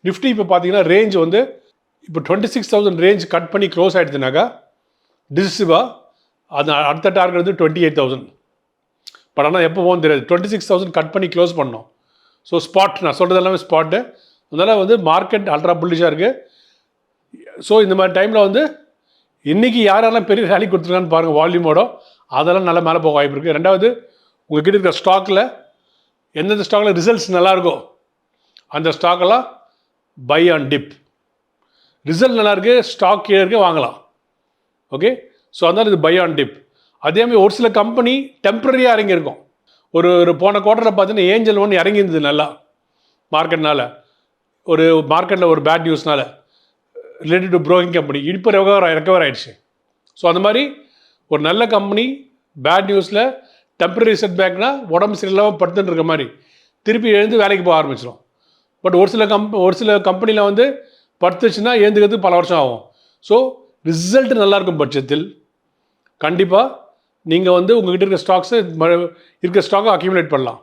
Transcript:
Nifty இப்போ பார்த்தீங்கன்னா range வந்து இப்போ 26,000 ரேஞ்ச் கட் பண்ணி க்ளோஸ் ஆகிடுதுனாக்கா டிசிசிவாக அது அடுத்த டார்கெட் வந்து 28,000. பட் ஆனால் எப்போ போகும் தெரியாது. 26,000 கட் பண்ணி க்ளோஸ் பண்ணோம். ஸோ ஸ்பாட், நான் சொல்கிறது எல்லாமே ஸ்பாட்டு. அதனால் வந்து மார்க்கெட் அல்ட்ரா புல்லிஷாக இருக்குது. ஸோ இந்த மாதிரி டைமில் வந்து இன்றைக்கி யாரெல்லாம் பெரிய ரேலி கொடுத்துருக்கான்னு பாருங்கள் வால்யூமோட, அதெல்லாம் நல்லா மேலே போக வாய்ப்பு இருக்குது. ரெண்டாவது, உங்கள்கிட்ட இருக்கிற ஸ்டாக்கில் எந்தெந்த ஸ்டாக்கில் ரிசல்ட்ஸ் நல்லாயிருக்கோ அந்த ஸ்டாக்கெல்லாம் பை ஆன் டிப். ரிசல்ட் நல்லாயிருக்கு, ஸ்டாக் கீழே இருக்க வாங்கலாம். ஓகே, ஸோ அதனால் இது பை ஆன் டிப். அதேமாதிரி ஒரு சில கம்பெனி டெம்பரரியாக இறங்கியிருக்கும். ஒரு போன குவார்ட்டரில் பார்த்தீங்கன்னா ஏஞ்சல் ஒன்று இறங்கியிருந்தது நல்லா மார்க்கெட்னால, ஒரு மார்க்கெட்டில் ஒரு பேட் நியூஸ்னால ரிலேட்டட் டு ப்ரோக்கிங் கம்பெனி இப்போ ரெக்கவர் ஆகிடுச்சு. ஸோ அந்த மாதிரி ஒரு நல்ல கம்பெனி பேட் நியூஸில் டெம்பரரி செட்பேக்னா உடம்பு சரியில்லாமல் படுத்துன்னு இருக்க மாதிரி திருப்பி எழுந்து வேலைக்கு போக ஆரம்பிச்சிடும். பட் ஒரு சில கம்பெனியில் வந்து படுத்துச்சுன்னா எழுந்துக்கிறதுக்கு பல வருஷம் ஆகும். ஸோ ரிசல்ட் நல்லாயிருக்கும் பட்சத்தில் கண்டிப்பாக நீங்கள் வந்து உங்கள்கிட்ட இருக்க ஸ்டாக்ஸை இருக்க ஸ்டாக்கை அக்யூமுலேட் பண்ணலாம்.